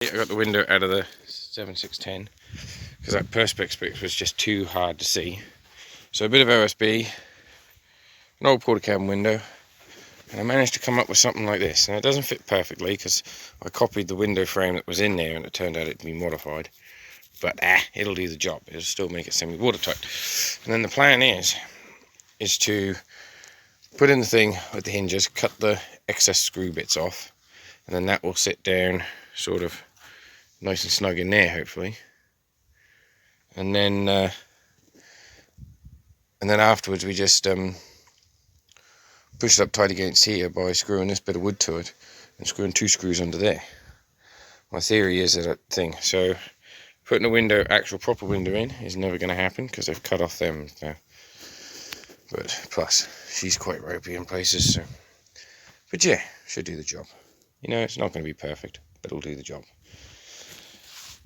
I got the window out of the 7610 because that perspex was just too hard to see. So a bit of OSB, an old porta cabin window, and I managed to come up with something like this. Now it doesn't fit perfectly because I copied the window frame that was in there and it turned out it to be modified. But it'll do the job. It'll still make it semi-watertight. And then the plan is to put in the thing with the hinges, cut the excess screw bits off, and then that will sit down sort of nice and snug in there, hopefully. And then afterwards we just push it up tight against here by screwing this bit of wood to it and screwing 2 screws under there. My theory is that thing. So putting a window, actual proper window in, is never going to happen because they've cut off them now. But plus, she's quite ropey in places. So, but yeah, should do the job. You know, it's not going to be perfect, but it'll do the job.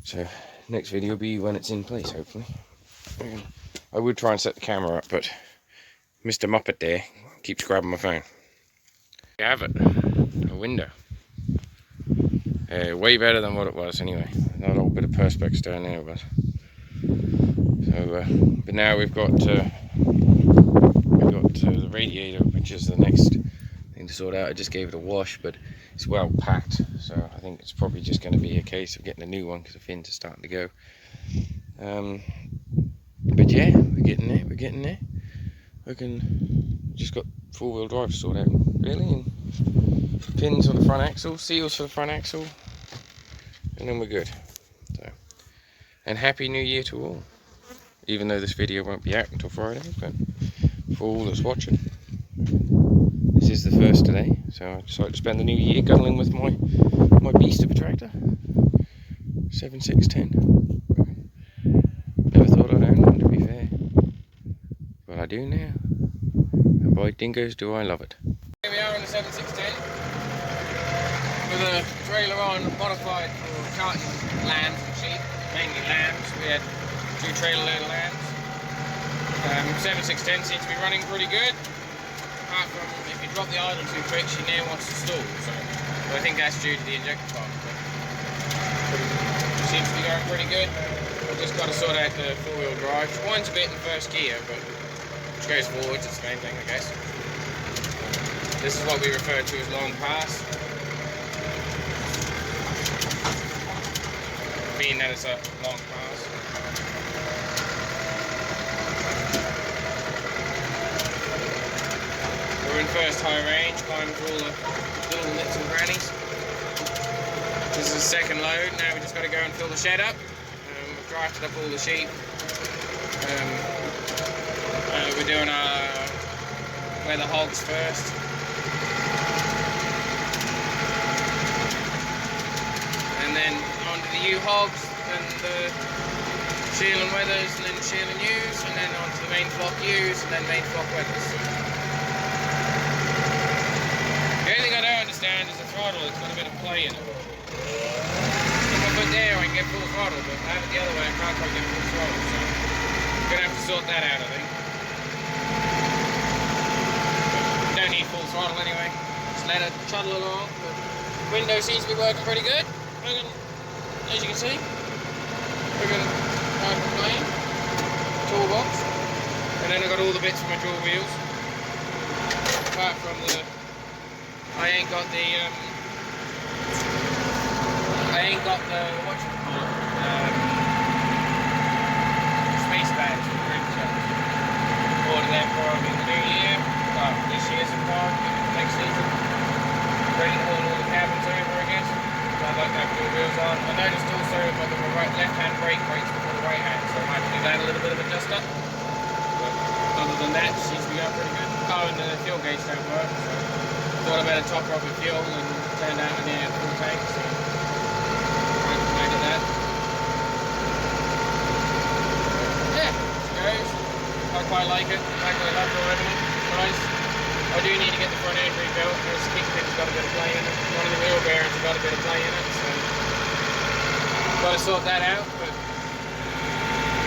So next video will be when it's in place, hopefully. I would try and set the camera up, but Mr. Muppet there keeps grabbing my phone. You have it, a window. Way better than what it was anyway. That old bit of perspex down there, but so. But now we've got the radiator, which is the next thing to sort out. I just gave it a wash, but it's well packed, so I think it's probably just going to be a case of getting a new one because the fins are starting to go. But yeah, we're getting there. We're getting there. I can just got 4-wheel drive to sort out, really, and pins on the front axle, seals for the front axle, and then we're good. So, and happy New Year to all. Even though this video won't be out until Friday, but for all that's watching, this is the first today, so I decided to spend the new year cuddling with my beast of a tractor, 7610. Never thought I'd own one, to be fair, but I do now. And by dingoes do I love it. Here we are on the 7610 with a trailer on, modified for carting lambs and sheep, mainly lambs. We had 2 trailer load of lambs. 7610 seems to be running pretty good. Apart from if you drop the idle too quick, she now wants to stall. So I think that's due to the injector pump. But it seems to be going pretty good. I've just got to sort out the 4-wheel drive. One's a bit in first gear, but which goes forwards, it's the main thing, I guess. This is what we refer to as long pass. Being that it's a long pass. We're in first high range, climbing through all the little nooks and crannies. This is the second load. Now we just got to go and fill the shed up. We've drafted up all the sheep. We're doing where the hogs first. And then onto the ewe hogs, and the sheel and wethers, and then sheel and ewes, and then onto the main flock ewes, and then main flock wethers. The only thing I don't understand is the throttle. It's got a bit of play in it. If I put there, I can get full throttle, but if I have it the other way, I can't quite get full throttle. So I'm gonna have to sort that out, I think. You don't need full throttle anyway. Just let it chuddle along. But the window seems to be working pretty good. As you can see, we're gonna have a plane, toolbox, and then I've got all the bits for my dual wheels. Apart from I ain't got the space bags for the rim shells. Ordered them probably in the new year. Well, this year sometime, next season. Ready to haul all the cabins over, I guess. I like to have dual wheels on. I noticed also I've got the left-hand brake brakes before the right hand, so I might do that a little bit of a dust up. But other than that, it seems to be going pretty good. Oh, and the fuel gauge don't work, so thought I better top her up with fuel, and turned out I needed a full tank, so I made that. Yeah, it goes. I quite like it. I quite love it already. It's nice. I do need to get the front end rebuilt because the kingpin's got a bit of play in it. One of the wheel bearings has got a bit of play in it, so got to sort that out. But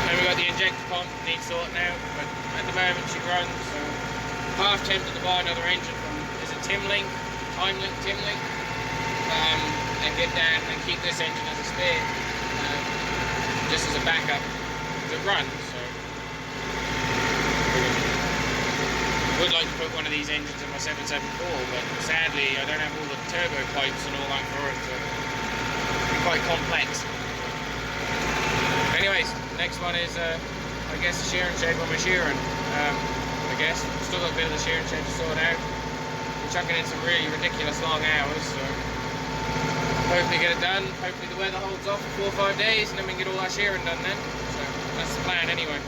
then we got the injector pump needs sorting out, but at the moment she runs. So half tempted to buy another engine from, is it Timlink? Timlink? and get down and keep this engine as a spare, just as a backup to run. So I would like to put one of these engines in my 774, but sadly I don't have all the turbo pipes and all that for it, so it's quite complex. Anyways, next one is I guess the shearing shed when we're shearing. I guess still got a bit of the shearing shed to sort out. We're chucking in some really ridiculous long hours, so hopefully get it done. Hopefully the weather holds off for 4 or 5 days, and then we can get all our shearing done then. So that's the plan anyway.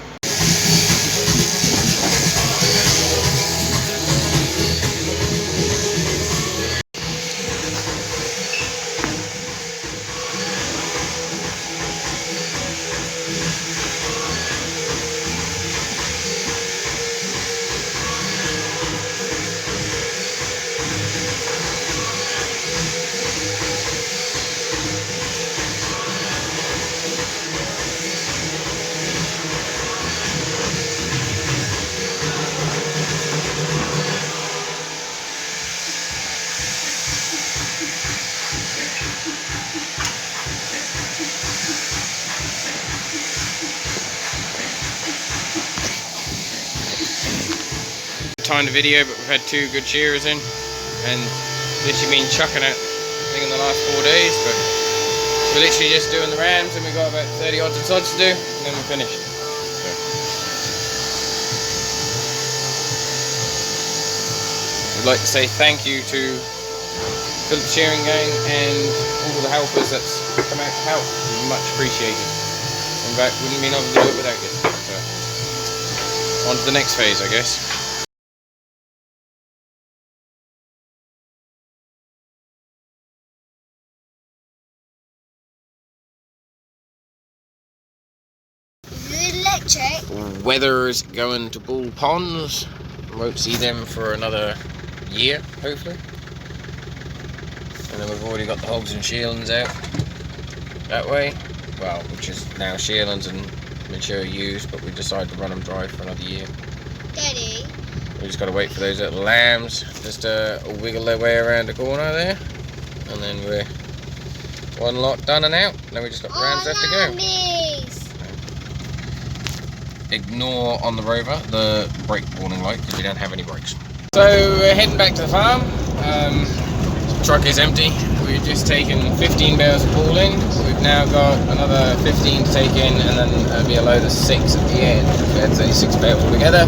Timed the video, but we've had 2 good shearers in, and literally been chucking it I think in the last 4 days, but we're literally just doing the rams and we've got about 30 odds and sods to do, and then we're finished. So I'd like to say thank you to Philip Shearing Gang and all the helpers that's come out to help. Much appreciated. In fact, wouldn't be able to do it without you. So on to the next phase, I guess. Weather's going to bull ponds. Won't see them for another year, hopefully. And then we've already got the hogs and shearlings out that way. Well, which is now shearlings and mature ewes, but we decided to run them dry for another year. Daddy. We just got to wait for those little lambs just to wiggle their way around the corner there, and then we're one lot done and out. Then we just got the rams left to go. Ignore on the Rover the brake warning light because we don't have any brakes. So we're heading back to the farm. The truck is empty. We've just taken 15 bales of wool in. We've now got another 15 to take in, and then there'll be a load of 6 at the end. So that's only 6 bales altogether.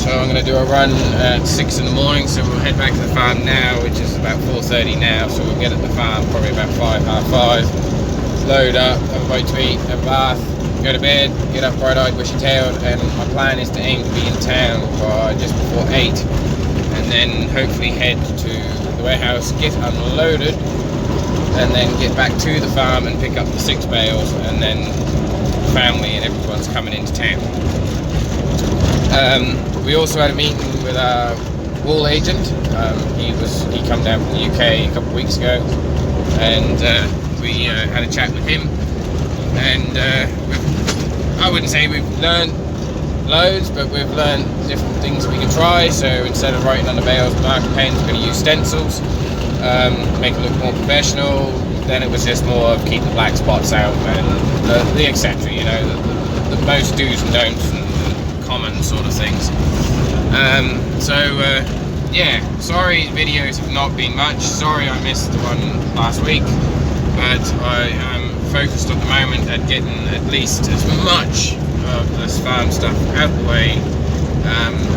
So I'm going to do a run at 6 in the morning. So we'll head back to the farm now, which is about 4:30 now. So we'll get at the farm probably about 5, half 5. Load up, have a bite to eat, have a bath. Go to bed, get up bright-eyed, bushy-tailed, and my plan is to aim to be in town by just before 8, and then hopefully head to the warehouse, get unloaded, and then get back to the farm and pick up the 6 bales, and then family and everyone's coming into town. We also had a meeting with our wool agent. He come down from the UK a couple of weeks ago, and we had a chat with him. And I wouldn't say we've learned loads, but we've learned different things we can try. So instead of writing on the bales with marker pens, we're going to use stencils, make it look more professional. Then it was just more of keep the black spots out and the etc. You know, the most do's and don'ts and the common sort of things. Yeah, sorry videos have not been much. Sorry I missed the one last week, but I am focused at the moment at getting at least as much of this farm stuff out the way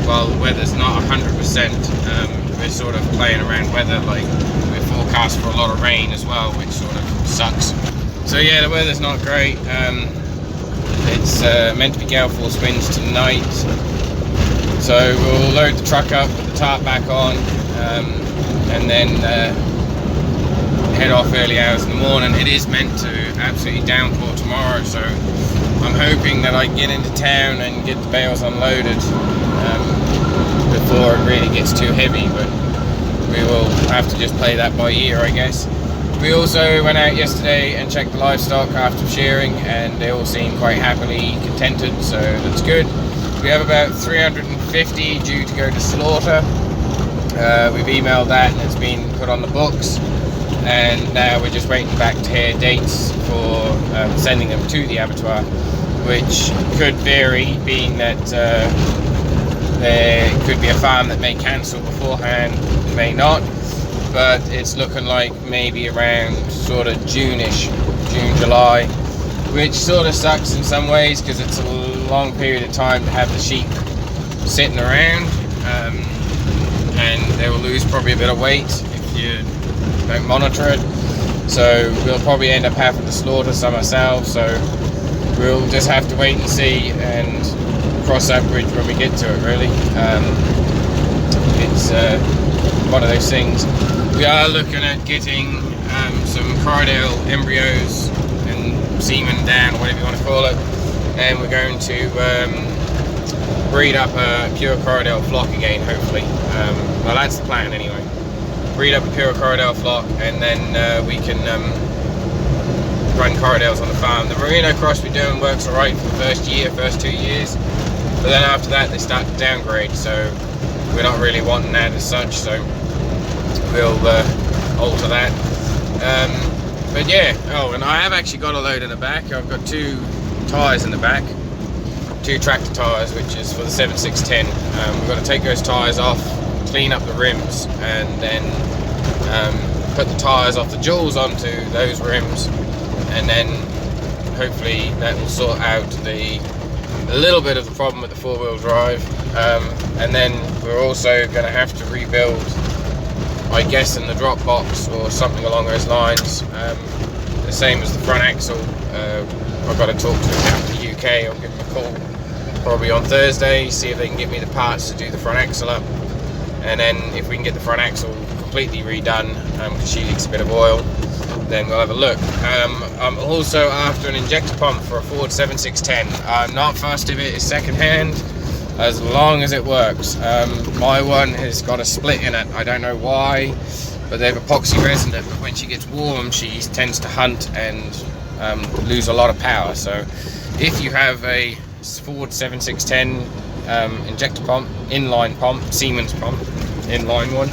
while the weather's not 100%. We're sort of playing around weather, like we're forecast for a lot of rain as well, which sort of sucks. So yeah, the weather's not great. It's meant to be gale force winds tonight, so we'll load the truck up, put the tarp back on, and then head off early hours in the morning. It is meant to absolutely downpour tomorrow, so I'm hoping that I can get into town and get the bales unloaded before it really gets too heavy, but we will have to just play that by ear, I guess. We also went out yesterday and checked the livestock after shearing, and they all seem quite happily contented, so that's good. We have about 350 due to go to slaughter. We've emailed that and it's been put on the books. and now we're just waiting back to hear dates for sending them to the abattoir, which could vary, being that there could be a farm that may cancel beforehand, may not, but it's looking like maybe around sort of June-ish, June, July, which sort of sucks in some ways because it's a long period of time to have the sheep sitting around, and they will lose probably a bit of weight if you don't monitor it. So we'll probably end up having to slaughter some ourselves, so we'll just have to wait and see and cross that bridge when we get to it, really. It's one of those things. We are looking at getting some Cardale embryos and semen down, whatever you want to call it, and we're going to breed up a pure Cardale flock again, hopefully. Well, that's the plan anyway. Breed up a pure Cardale flock, and then we can run Cardales on the farm. The merino cross we're doing works alright for the first 2 years, but then after that they start to downgrade, so we're not really wanting that as such, so we'll alter that. But yeah, oh, and I have actually got a load in the back. I've got 2 tyres in the back, 2 tractor tyres, which is for the 7610. We've got to take those tyres off, clean up the rims, and then put the tyres off the jewels onto those rims, and then hopefully that will sort out a little bit of the problem with the 4-wheel drive. And then we're also going to have to rebuild, I guess, in the drop box or something along those lines, the same as the front axle. I've got to talk to them down in the UK. I'll give them a call probably on Thursday, see if they can get me the parts to do the front axle up, and then if we can get the front axle completely redone, because she leaks a bit of oil, then we'll have a look. I'm also after an injector pump for a Ford 7610. I'm not fussed if it is second hand, as long as it works. My one has got a split in it. I don't know why, but they have epoxy resin in it, but when she gets warm she tends to hunt and lose a lot of power. So if you have a Ford 7610 injector pump, inline pump, Siemens pump, inline one,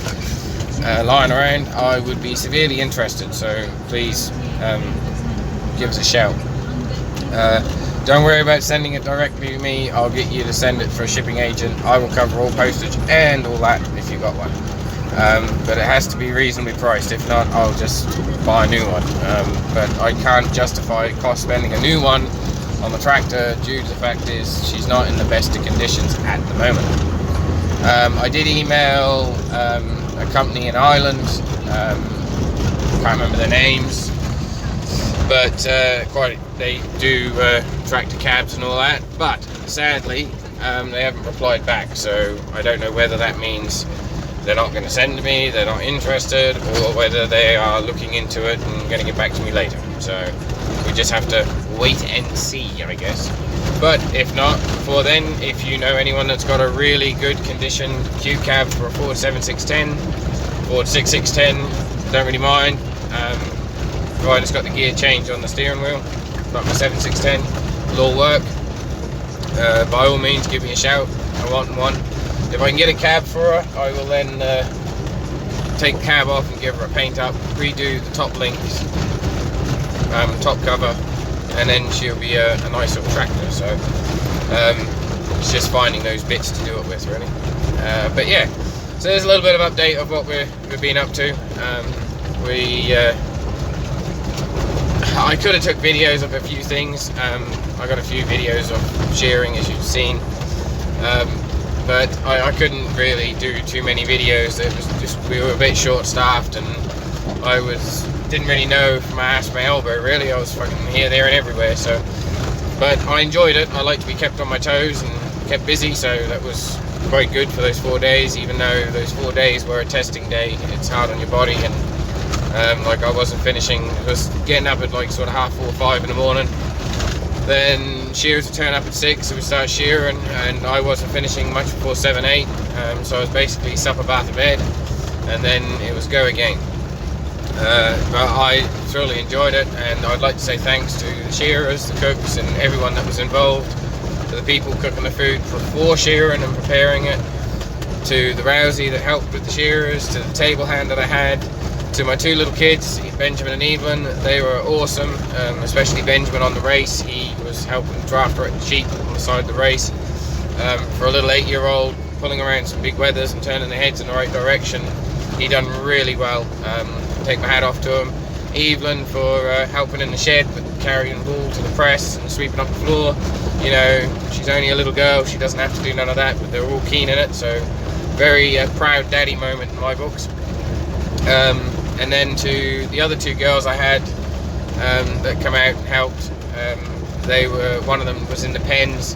lying around, I would be severely interested, so please give us a shout. Don't worry about sending it directly to me. I'll get you to send it for a shipping agent. I will cover all postage and all that if you've got one, but it has to be reasonably priced. If not, I'll just buy a new one, but I can't justify cost spending a new one on the tractor due to the fact is she's not in the best of conditions at the moment. I did email a company in Ireland, can't remember their names, but they do tractor cabs and all that, but sadly they haven't replied back, so I don't know whether that means they're not going to send to me, they're not interested, or whether they are looking into it and going to get back to me later. So we just have to wait and see, I guess. But if not, before then, if you know anyone that's got a really good condition Q cab for a Ford 7610, Ford 6610, don't really mind, provided it's got the gear change on the steering wheel, like my 7610, it'll all work. By all means, give me a shout. I want one. If I can get a cab for her, I will then take the cab off and give her a paint up, redo the top links, top cover, and then she'll be a nice little tractor. So it's just finding those bits to do it with, really. But yeah, so there's a little bit of update of what we've been up to. I could have took videos of a few things. I got a few videos of shearing, as you've seen, but I couldn't really do too many videos. It was just, we were a bit short-staffed, and I didn't really know from my ass to my elbow, really. I was fucking here, there and everywhere. So, but I enjoyed it. I like to be kept on my toes and kept busy, so that was quite good for those 4 days. Even though those 4 days were a testing day, it's hard on your body, and like I wasn't finishing, I was getting up at like sort of 4:30 or 5 in the morning. Then shearers would turn up at 6, so we start shearing, and I wasn't finishing much before 7, 8. So I was basically supper, bath and bed, and then it was go again. But I thoroughly enjoyed it, and I'd like to say thanks to the shearers, the cooks, and everyone that was involved, to the people cooking the food before shearing and preparing it, to the Rousey that helped with the shearers, to the table hand that I had, to my two little kids, Benjamin and Evelyn. They were awesome, especially Benjamin on the race. He was helping draft the sheep on the side of the race. For a little 8-year-old, pulling around some big weathers and turning their heads in the right direction, he done really well. Take my hat off to him. Evelyn for helping in the shed with carrying wool to the press and sweeping up the floor. You know, she's only a little girl, she doesn't have to do none of that, but they're all keen in it, so very proud daddy moment in my books. And then to the other two girls I had that come out and helped, one of them was in the pens,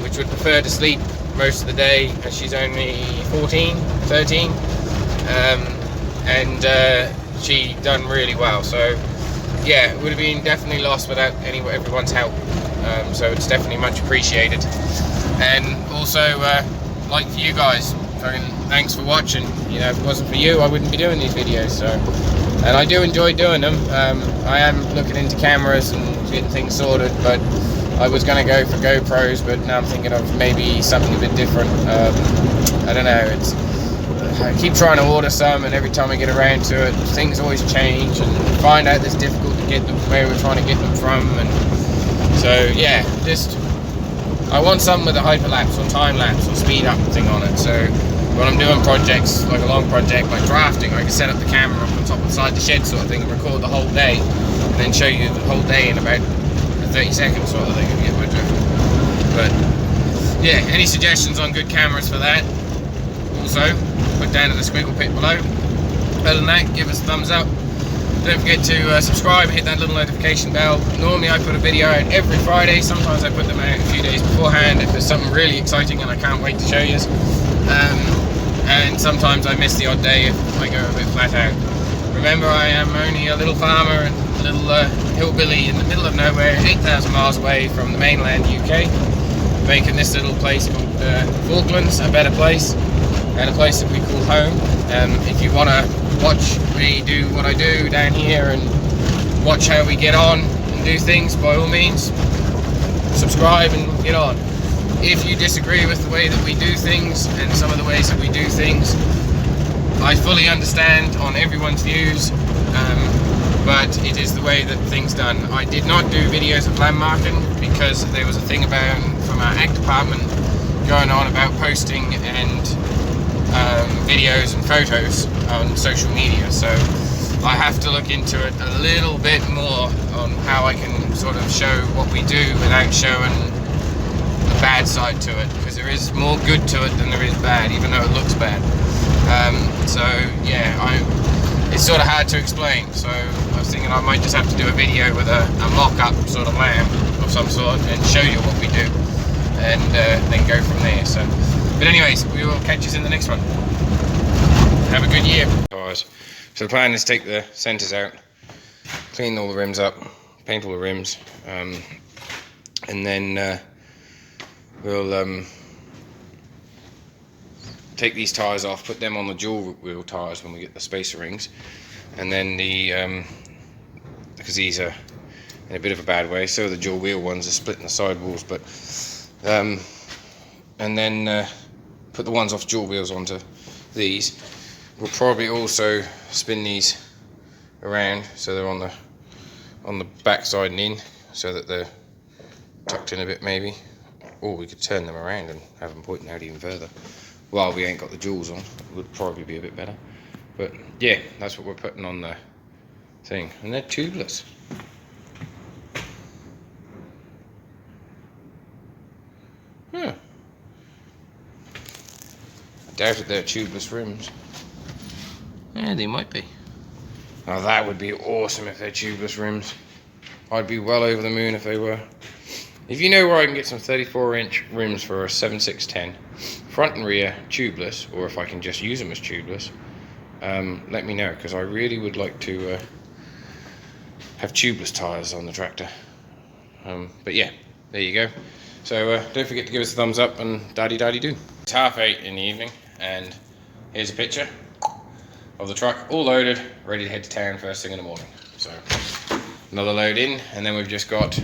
which would prefer to sleep most of the day, as she's only 13, and she done really well. So yeah, it would have been definitely lost without everyone's help, so it's definitely much appreciated. And also like for you guys, thanks for watching. You know, if it wasn't for you, I wouldn't be doing these videos. So, and I do enjoy doing them. I am looking into cameras and getting things sorted, but I was going to go for GoPros, but now I'm thinking of maybe something a bit different. I don't know, I keep trying to order some, and every time I get around to it, things always change, and find out it's difficult to get them where we're trying to get them from. And so yeah, I want something with a hyperlapse or time lapse or speed up thing on it. So when I'm doing projects, like a long project like drafting, I can set up the camera up on top inside the shed sort of thing and record the whole day, and then show you the whole day in about 30 seconds sort of thing, if you get my drift. But yeah, any suggestions on good cameras for that, also put down in the squiggle pit below. Other than that, give us a thumbs up. Don't forget to subscribe, hit that little notification bell. Normally I put a video out every Friday. Sometimes I put them out a few days beforehand if there's something really exciting and I can't wait to show you. And sometimes I miss the odd day if I go a bit flat out. Remember, I am only a little farmer and a little hillbilly in the middle of nowhere, 8,000 miles away from the mainland UK, making this little place called Falklands a better place, and a place that we call home. If you want to watch me do what I do down here and watch how we get on and do things, by all means, subscribe and get on. If you disagree with the way that we do things and some of the ways that we do things, I fully understand on everyone's views, but it is the way that things done. I did not do videos of landmarking because there was a thing about from our ag department going on about posting and videos and photos on social media, so I have to look into it a little bit more on how I can sort of show what we do without showing the bad side to it, because there is more good to it than there is bad, even though it looks bad. So yeah, it's sort of hard to explain, so I was thinking I might just have to do a video with a mock-up sort of lamb of some sort and show you what we do, and then go from there. So, but anyways, we will catch you in the next one. Have a good year. So the plan is to take the centers out, clean all the rims up, paint all the rims, and then we'll take these tyres off, put them on the dual wheel tyres when we get the spacer rings, and then because these are in a bit of a bad way, so the dual wheel ones are splitting the sidewalls, but and then put the ones off dual wheels onto these. We'll probably also spin these around so they're on the back side and in, so that they're tucked in a bit maybe, or we could turn them around and have them pointing out even further. While we ain't got the jewels on, it would probably be a bit better. But yeah, that's what we're putting on the thing, and they're tubeless. Huh. I doubt it, they're tubeless rims. Yeah, they might be. Now that would be awesome if they're tubeless rims. I'd be well over the moon if they were. If you know where I can get some 34-inch rims for a 7.610, front and rear tubeless, or if I can just use them as tubeless, let me know, because I really would like to have tubeless tyres on the tractor. But yeah, there you go. So don't forget to give us a thumbs up and daddy do. It's 8:30 in the evening, and here's a picture of the truck all loaded, ready to head to town first thing in the morning. So another load in, and then we've just got